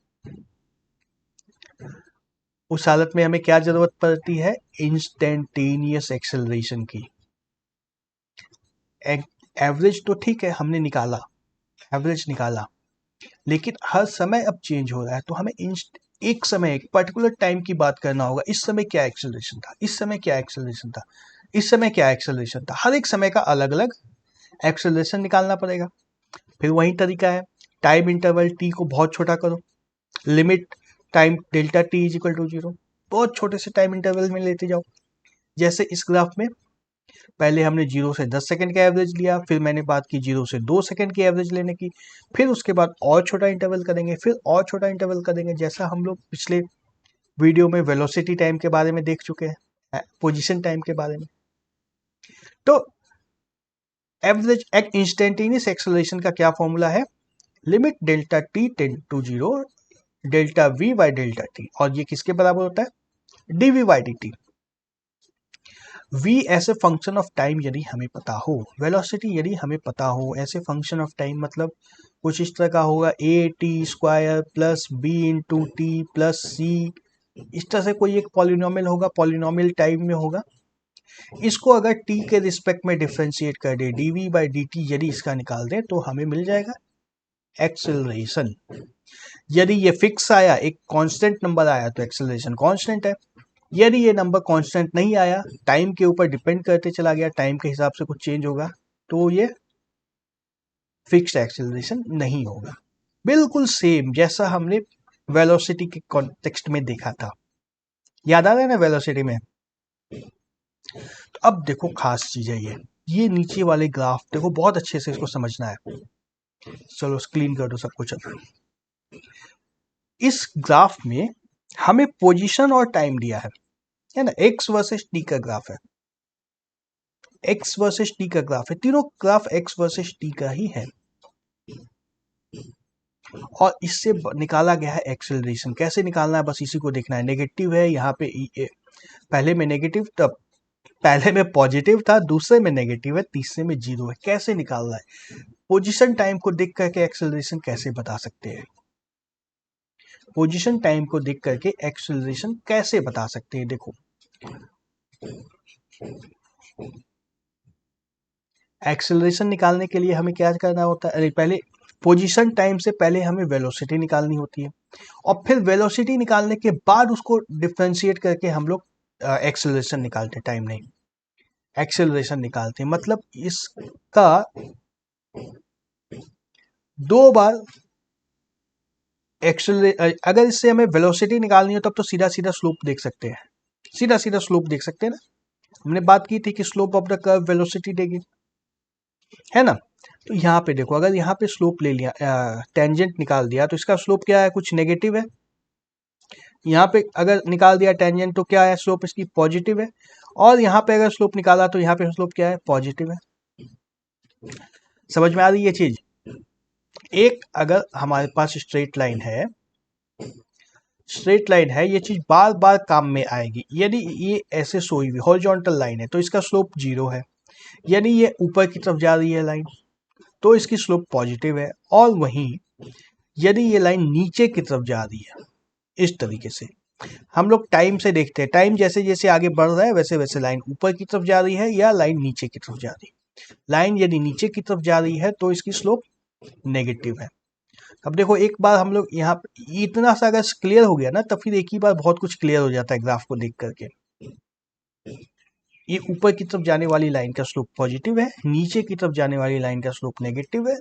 Speaker 1: उस हालत में हमें क्या जरूरत पड़ती है, इंस्टेंटेनियस एक्सेलरेशन की। एवरेज तो ठीक है हमने निकाला, एवरेज निकाला, लेकिन हर समय अब चेंज हो रहा है, तो हमें एक समय एक पर्टिकुलर टाइम की बात करना होगा, इस समय क्या एक्सेलरेशन था, इस समय क्या एक्सेलरेशन था, इस समय क्या एक्सेलरेशन था, हर एक समय का अलग अलग एक्सेलरेशन निकालना पड़ेगा। फिर वही तरीका है, टाइम इंटरवल टी को बहुत छोटा करो, limit time delta T is equal to 0, बहुत छोटे से टाइम इंटरवल में लेते जाओ। जैसे इस ग्राफ में पहले हमने 0 से 10 सेकंड का एवरेज लिया, फिर मैंने बात की 0 से 2 सेकंड की एवरेज लेने की, फिर उसके बाद और छोटा इंटरवल करेंगे, फिर और छोटा इंटरवल करेंगे, जैसा हम लोग पिछले वीडियो में वेलोसिटी टाइम के बारे में देख चुके हैं, पोजीशन टाइम के बारे में। तो एवरेज इंस्टेंटेनियस एक्सेलरेशन का क्या फॉर्मूला है, limit delta T tend to 0 delta V by delta T, और ये किसके बराबर होता है, D V by D T. v ऐसे फंक्शन ऑफ टाइम यदि हमें पता हो, वेलोसिटी यदि हमें पता हो, ऐसे फंक्शन ऑफ टाइम मतलब कुछ इस तरह का होगा, A T square plus B into T plus C, इस तरह से कोई एक पॉलिनोमियल होगा, पॉलिनोमियल टाइम में होगा। इसको अगर t के रिस्पेक्ट में डिफ्रेंशिएट कर दे, D V by D T यदि इसका निकाल दे तो हमें मिल जाएगा एक्सेलरेशन। यदि ये फिक्स आया, एक कांस्टेंट नंबर आया तो एक्सेलरेशन कांस्टेंट है। यदि ये नंबर कांस्टेंट नहीं आया, टाइम के ऊपर डिपेंड करते चला गया, टाइम के हिसाब से कुछ चेंज होगा, तो ये फिक्स्ड एक्सेलरेशन नहीं होगा। बिल्कुल सेम जैसा हमने वेलोसिटी के कॉन्टेक्स्ट में देखा था, याद आ रहा है ना वेलोसिटी में। तो अब देखो खास चीज है ये नीचे वाले ग्राफ देखो, बहुत अच्छे से इसको समझना है। चलो क्लीन कर दो सब कुछ। इस ग्राफ में हमें पोजीशन और टाइम दिया है ना, एक्स वर्सेस टी का ग्राफ है, एक्स वर्सेस टी का ग्राफ है, तीनों ग्राफ एक्स वर्सेस टी का ही है, और इससे निकाला गया है एक्सेलरेशन। कैसे निकालना है बस इसी को देखना है। नेगेटिव है यहाँ पे, पहले में नेगेटिव, तब पहले में पॉजिटिव था, दूसरे में नेगेटिव है, तीसरे में जीरो है। कैसे निकालना है, पोजीशन टाइम को देख करके एक्सेलरेशन कैसे बता सकते हैं, पोजीशन टाइम को देख करके एक्सेलरेशन कैसे बता सकते हैं। देखो एक्सेलरेशन निकालने के लिए हमें क्या करना होता है, अरे पहले पोजीशन टाइम से पहले हमें वेलोसिटी निकालनी होती है, और फिर वेलोसिटी निकालने के बाद उसको डिफरेंशिएट करके हम लोग एक्सेलरेशन निकालते हैं, टाइम नहीं, एक्सेलरेशन निकालते हैं। मतलब इसका दो बार अगर इससे हमें वेलोसिटी निकालनी हो तब तो सीधा सीधा स्लोप देख सकते हैं, सीधा सीधा स्लोप देख सकते हैं ना, हमने बात की थी कि slope of the curve velocity देगी, है ना। तो यहाँ पे देखो, अगर यहाँ पे स्लोप ले लिया, टेंजेंट निकाल दिया, तो इसका स्लोप क्या है, कुछ नेगेटिव है। यहाँ पे अगर निकाल दिया टेंजेंट तो क्या है, स्लोप इसकी पॉजिटिव है। और यहाँ पे अगर स्लोप निकाला तो यहाँ पे स्लोप क्या है, पॉजिटिव है। समझ में आ रही है ये चीज। एक अगर हमारे पास स्ट्रेट लाइन है, स्ट्रेट लाइन है, ये चीज बार बार काम में आएगी। यदि ये ऐसे सोई हुई हॉरिजॉन्टल लाइन है तो इसका स्लोप 0 है, यानी ये ऊपर की तरफ जा रही है लाइन तो इसकी स्लोप पॉजिटिव है। और वहीं यदि ये लाइन नीचे की तरफ जा रही है, इस तरीके से हम लोग टाइम से देखते हैं, टाइम जैसे जैसे आगे बढ़ रहा है वैसे वैसे लाइन ऊपर की तरफ जा रही है या लाइन नीचे की तरफ जा रही है। लाइन यदि नीचे की तरफ जा रही है तो इसकी स्लोप नेगेटिव है। अब देखो, एक बार हम लोग यहाँ इतना सा अगर क्लियर हो गया ना, तब फिर एक ही बार बहुत कुछ क्लियर हो जाता है ग्राफ को देख करके। ये ऊपर की तरफ जाने वाली लाइन का स्लोप पॉजिटिव है, नीचे की तरफ जाने वाली लाइन का स्लोप नेगेटिव है,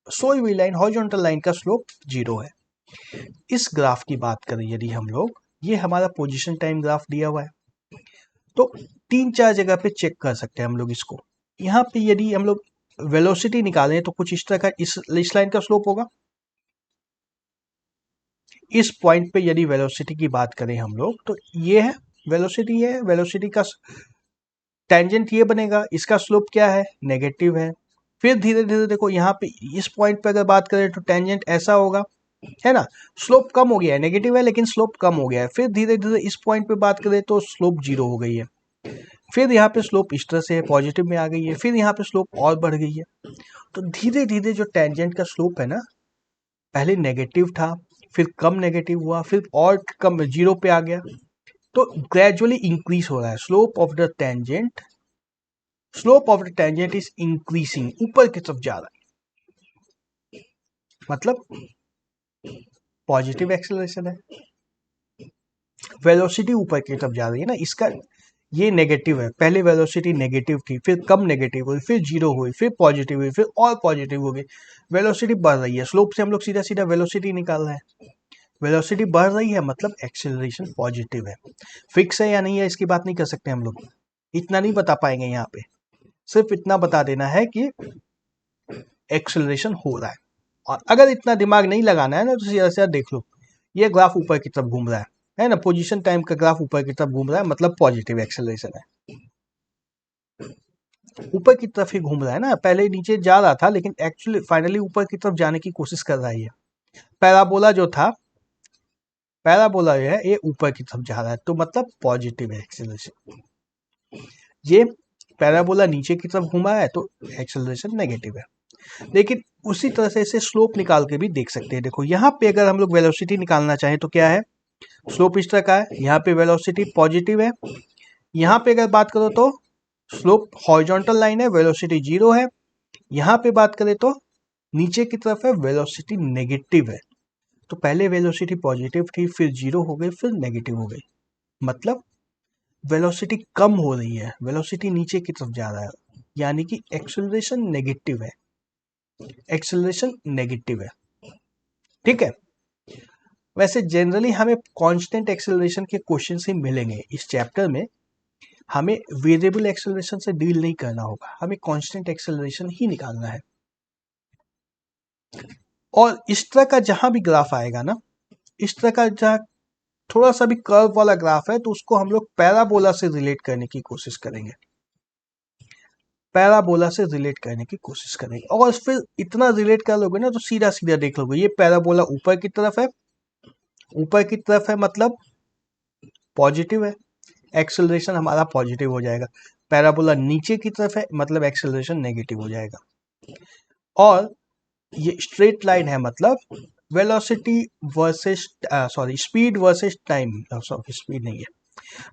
Speaker 1: सोई हुई लाइन हॉरिजॉन्टल लाइन का स्लोप 0 है। इस ग्राफ की बात करें यदि हम लोग, ये हमारा पोजीशन टाइम ग्राफ दिया हुआ है, तो 3-4 जगह पे चेक कर सकते हैं हम लोग इसको। यहाँ पे यदि हम लोग वेलोसिटी निकालें तो कुछ इस तरह का इस लाइन का स्लोप होगा। इस पॉइंट पे यदि वेलोसिटी की बात करें हम लोग तो ये है वेलोसिटी, है वेलोसिटी का टेंजेंट ये बनेगा, इसका स्लोप क्या है, नेगेटिव है। फिर धीरे धीरे देखो यहाँ पे इस पॉइंट पे अगर बात करें तो टेंजेंट ऐसा होगा, है ना, स्लोप कम हो गया है, नेगेटिव है लेकिन स्लोप कम हो गया है। फिर धीरे धीरे इस पॉइंट पे बात करें तो स्लोप 0 हो गई है। फिर यहाँ पे स्लोप इस तरह से पॉजिटिव में आ गई है, फिर यहाँ पे स्लोप और बढ़ गई है। तो धीरे धीरे जो टेंजेंट का स्लोप है ना, पहले नेगेटिव था, फिर कम नेगेटिव हुआ, फिर और कम 0 पे आ गया, तो ग्रेजुअली इंक्रीज हो रहा है। Slope of the tangent, slope of the tangent is increasing, ऊपर की तरफ जा रहा है, मतलब पॉजिटिव एक्सेलरेशन है। वेलोसिटी ऊपर की तरफ जा रही है ना, इसका ये नेगेटिव है, पहले वेलोसिटी नेगेटिव थी, फिर कम नेगेटिव हुई, फिर 0 हुई, फिर पॉजिटिव हुई, फिर और पॉजिटिव हो गई, वेलोसिटी बढ़ रही है। स्लोप से हम लोग सीधा सीधा वेलोसिटी निकाल रहे हैं, वेलोसिटी बढ़ रही है मतलब एक्सेलरेशन पॉजिटिव है। फिक्स है या नहीं है इसकी बात नहीं कर सकते हम लोग, इतना नहीं बता पाएंगे यहाँ पे, सिर्फ इतना बता देना है कि एक्सेलरेशन हो रहा है। और अगर इतना दिमाग नहीं लगाना है ना तो सीधा सीधा देख लो, ये ग्राफ ऊपर की तरफ घूम रहा है ना, पोजीशन टाइम का ग्राफ ऊपर की तरफ घूम रहा है, मतलब पॉजिटिव एक्सेलरेशन है, ऊपर की तरफ ही घूम रहा है ना। पहले नीचे जा रहा था लेकिन एक्चुअली फाइनली ऊपर की तरफ जाने की कोशिश कर रहा है। पैराबोला जो था, पैराबोला जो है ये ऊपर की तरफ जा रहा है, तो मतलब पॉजिटिव है एक्सेलरेशन। ये पैराबोला नीचे की तरफ घुमा है तो एक्सेलरेशन नेगेटिव है। लेकिन उसी तरह से इसे स्लोप निकाल के भी देख सकते हैं। देखो यहाँ पे अगर हम लोग वेलोसिटी निकालना चाहें तो क्या है, स्लोप इस तरह का है, यहाँ पे वेलोसिटी पॉजिटिव है। यहाँ पे अगर बात करो तो स्लोप हॉरिजॉन्टल लाइन है, वेलोसिटी 0 है। यहाँ पे बात करें तो नीचे की तरफ है, वेलोसिटी नेगेटिव है। तो पहले वेलोसिटी पॉजिटिव थी, फिर 0 हो गई, फिर नेगेटिव हो गई, मतलब वेलोसिटी कम हो रही है, वेलोसिटी नीचे की तरफ जा रहा है, यानी कि एक्सेलरेशन नेगेटिव है, एक्सेलरेशन नेगेटिव है। ठीक है, वैसे जनरली हमें कांस्टेंट एक्सेलरेशन के क्वेश्चन ही मिलेंगे इस चैप्टर में। हमें वेरिएबल एक्सेलरेशन से डील नहीं करना होगा, हमें कांस्टेंट एक्सेलरेशन ही निकालना है। और इस तरह का जहां भी ग्राफ आएगा ना, इस तरह का जहां थोड़ा सा भी कर्व वाला ग्राफ है तो उसको हम लोग पैराबोला से रिलेट करने की कोशिश करेंगे, पैराबोला से रिलेट करने की कोशिश करेंगे। और फिर इतना रिलेट कर लोगे ना तो सीधा सीधा देख लोगे, ये पैराबोला ऊपर की तरफ है, ऊपर की तरफ है मतलब पॉजिटिव है, एक्सेलरेशन हमारा पॉजिटिव हो जाएगा। पैराबोला नीचे की तरफ है मतलब एक्सेलरेशन नेगेटिव हो जाएगा। और ये स्ट्रेट लाइन है मतलब velocity versus sorry speed versus time, sorry speed नहीं है,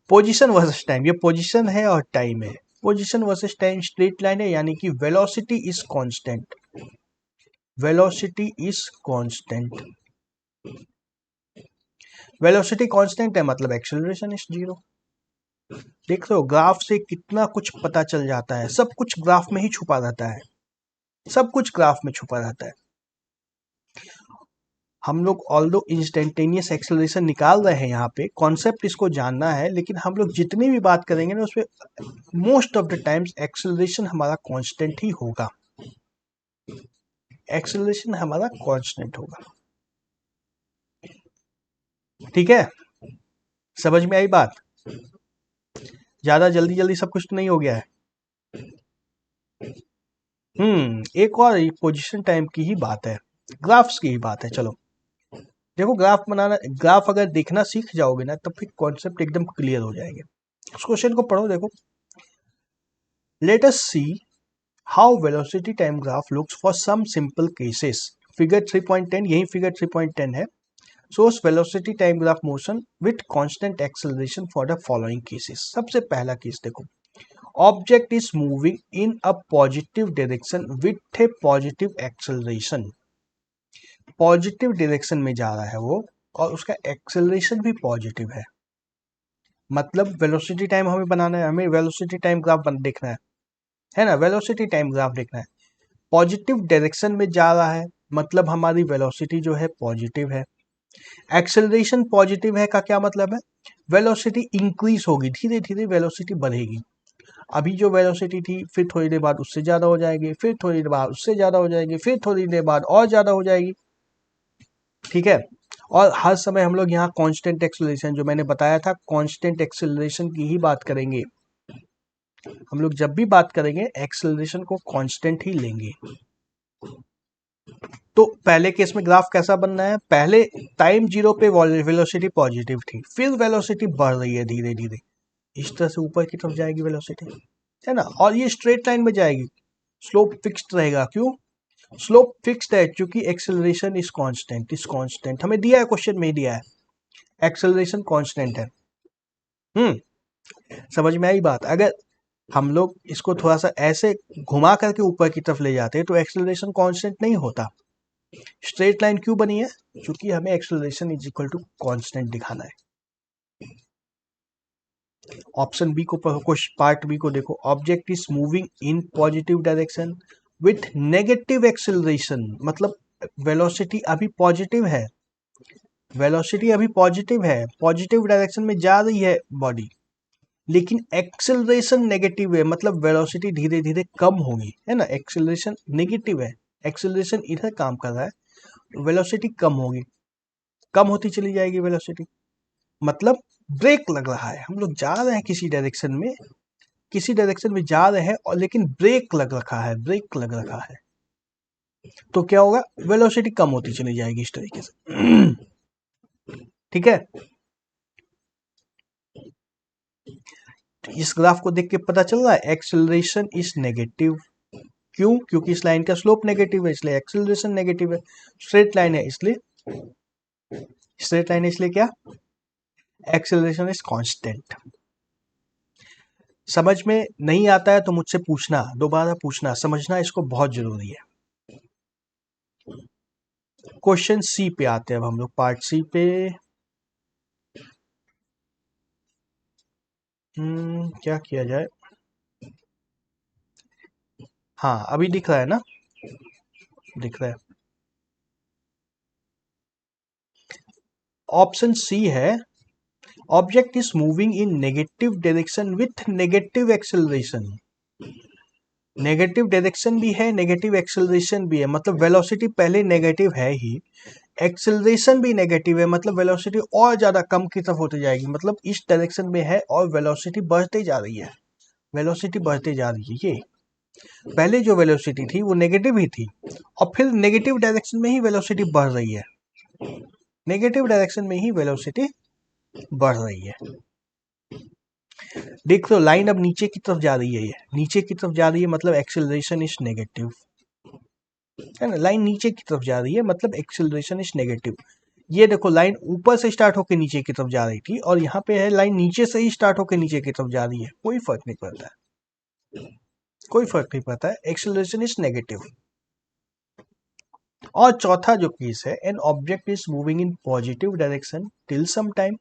Speaker 1: पोजीशन वर्सेस टाइम, ये पोजीशन है और टाइम है, position versus time straight line है, यानी कि velocity is constant, velocity is constant. Velocity constant है मतलब एक्सेलरेशन इज जीरो। देख लो ग्राफ से कितना कुछ पता चल जाता है, सब कुछ ग्राफ में ही छुपा रहता है, सब कुछ ग्राफ में छुपा रहता है। हम लोग ऑल्दो इंस्टेंटेनियस एक्सेलरेशन निकाल रहे हैं, यहाँ पे कॉन्सेप्ट इसको जानना है, लेकिन हम लोग जितनी भी बात करेंगे ना उसमें most of the times acceleration हमारा कांस्टेंट ही होगा, एक्सेलरेशन हमारा कांस्टेंट होगा। ठीक है, समझ में आई बात? ज्यादा जल्दी जल्दी सब कुछ तो नहीं हो गया है। एक और पोजीशन टाइम की ही बात है, ग्राफ्स की ही बात है। चलो देखो, ग्राफ बनाना, ग्राफ अगर देखना सीख जाओगे ना तब फिर कॉन्सेप्ट एकदम क्लियर हो जाएंगे। उस क्वेश्चन को पढ़ो, देखो, let us see how velocity time graph looks for some simple cases. Figure 3.10, यही फिगर 3.10 है। Source velocity time graph motion with constant acceleration for the following cases. सबसे पहला केस देखो, object is moving in a positive direction with a positive acceleration. Positive direction में जा रहा है वो, और उसका एक्सेलरेशन भी पॉजिटिव मतलब वेलोसिटी टाइम हमें बनाना है, हमें वेलोसिटी टाइम ग्राफ देखना है ना, वेलोसिटी टाइम ग्राफ देखना है। पॉजिटिव डायरेक्शन में जा रहा है मतलब हमारी वेलोसिटी जो है पॉजिटिव है। एक्सेलरेशन पॉजिटिव है का क्या मतलब है, वेलोसिटी इंक्रीज होगी, धीरे धीरे वेलोसिटी बढ़ेगी। अभी जो वेलोसिटी थी फिर थोड़ी देर बाद उससे ज्यादा हो जाएगी, फिर थोड़ी देर बाद उससे ज्यादा हो जाएगी, फिर थोड़ी देर बाद और ज्यादा हो जाएगी। ठीक है, और हर समय हम लोग यहाँ कांस्टेंट एक्सेलरेशन, जो मैंने बताया था कांस्टेंट एक्सेलरेशन की ही बात करेंगे। हम लोग जब भी बात करेंगे एक्सेलरेशन को कांस्टेंट ही लेंगे। तो पहले केस में ग्राफ कैसा बनना है, पहले टाइम जीरो पे वेलोसिटी पॉजिटिव थी, फिर वेलोसिटी बढ़ रही है धीरे धीरे, इस तरह से ऊपर की तरफ जाएगी वेलोसिटी, है ना, और ये स्ट्रेट लाइन में जाएगी, स्लोप फिक्स्ड रहेगा। क्यों स्लोप फिक्स्ड है? क्योंकि acceleration is constant, is constant हमें दिया है, क्वेश्चन में दिया है एक्सेलरेशन कांस्टेंट है। समझ में आई बात? अगर हम लोग इसको थोड़ा सा ऐसे घुमा करके ऊपर की तरफ ले जाते हैं तो एक्सेलरेशन कांस्टेंट नहीं होता। स्ट्रेट लाइन क्यों बनी है? क्योंकि हमें acceleration is equal to constant दिखाना है। ऑप्शन बी को पार्ट बी को देखो, object is moving in positive direction with negative acceleration, मतलब वेलोसिटी अभी पॉजिटिव है, वेलोसिटी अभी पॉजिटिव है, पॉजिटिव डायरेक्शन में जा रही है बॉडी, लेकिन एक्सेलरेशन नेगेटिव है, मतलब वेलोसिटी धीरे धीरे कम होगी, है ना, एक्सेलरेशन नेगेटिव है, एक्सेलरेशन इधर काम कर रहा है, वेलोसिटी कम होगी, कम होती चली जाएगी वेलोसिटी, मतलब ब्रेक लग रहा है, हम लोग जा रहे हैं किसी डायरेक्शन में, किसी डायरेक्शन में जा रहे हैं और लेकिन ब्रेक लग रखा है, ब्रेक लग रखा है, तो क्या होगा, वेलोसिटी कम होती चली जाएगी इस तरीके से। ठीक है, इस ग्राफ को देख के पता चल रहा है एक्सेलरेशन इज नेगेटिव। क्यों? क्योंकि इस लाइन का स्लोप नेगेटिव है इसलिए एक्सेलरेशन नेगेटिव है। स्ट्रेट लाइन है इसलिए, स्ट्रेट लाइन है इसलिए क्या, एक्सेलरेशन इज कांस्टेंट। समझ में नहीं आता है तो मुझसे पूछना, दोबारा पूछना, समझना इसको बहुत जरूरी है। क्वेश्चन सी पे आते हैं अब हम लोग, पार्ट सी पे। क्या किया जाए, हाँ अभी दिख रहा है ना, दिख रहा है। ऑप्शन सी है, object is moving in negative direction with negative acceleration. Negative direction भी है, नेगेटिव एक्सेलरेशन भी है, मतलब वेलोसिटी पहले नेगेटिव है ही, एक्सेलरेशन भी नेगेटिव है, मतलब वेलोसिटी और ज्यादा कम की तरफ होती जाएगी, मतलब इस डायरेक्शन में है और वेलोसिटी बढ़ते जा रही है, वेलोसिटी बढ़ते जा रही है। ये पहले जो वेलोसिटी थी वो नेगेटिव ही थी और फिर नेगेटिव डायरेक्शन में ही वेलोसिटी बढ़ रही है, नेगेटिव डायरेक्शन में ही वेलोसिटी बढ़ रही है। देख लो लाइन अब नीचे की तरफ जा रही है, ये नीचे की तरफ जा रही है मतलब एक्सेलरेशन इज नेगेटिव, है ना, लाइन नीचे की तरफ जा रही है मतलब एक्सेलरेशन इज नेगेटिव। ये देखो लाइन ऊपर से स्टार्ट होकर नीचे की तरफ जा रही थी और यहाँ पे है लाइन नीचे से ही स्टार्ट होकर नीचे की तरफ जा रही है, कोई फर्क नहीं पड़ता है, कोई फर्क नहीं पड़ता है, एक्सेलरेशन इज नेगेटिव। और चौथा जो केस है, an object is moving in positive direction till some time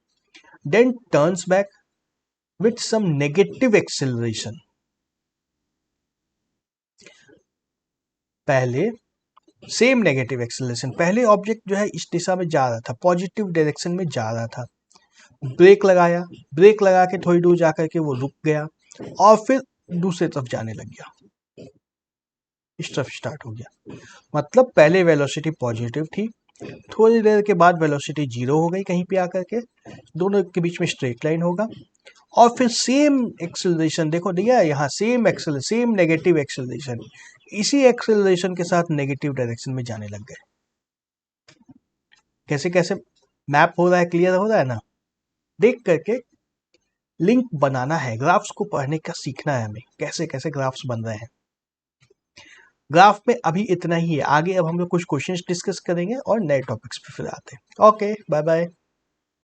Speaker 1: then turns back with some negative acceleration. पहले सेम नेगेटिव एक्सेलरेशन, पहले ऑब्जेक्ट जो है इस दिशा में जा रहा था, पॉजिटिव डायरेक्शन में जा रहा था, ब्रेक लगाया, ब्रेक लगा के थोड़ी दूर जाकर के वो रुक गया और फिर दूसरी तरफ जाने लग गया, इस तरफ स्टार्ट हो गया। मतलब पहले वेलोसिटी पॉजिटिव थी, थोड़ी देर के बाद वेलोसिटी जीरो हो गई कहीं पे आकर के, दोनों के बीच में स्ट्रेट लाइन होगा और फिर सेम एक्सेलरेशन, देखो दिया है यहाँ same accel, same negative acceleration, इसी एक्सेलरेशन के साथ नेगेटिव डायरेक्शन में जाने लग गए। कैसे कैसे मैप हो रहा है, क्लियर हो रहा है ना? देख करके लिंक बनाना है, ग्राफ्स को पढ़ने का सीखना है हमें, कैसे कैसे ग्राफ्स बन रहे हैं। ग्राफ में अभी इतना ही है, आगे अब हम लोग कुछ क्वेश्चंस डिस्कस करेंगे और नए टॉपिक्स पे फिर आते हैं। Okay, bye bye.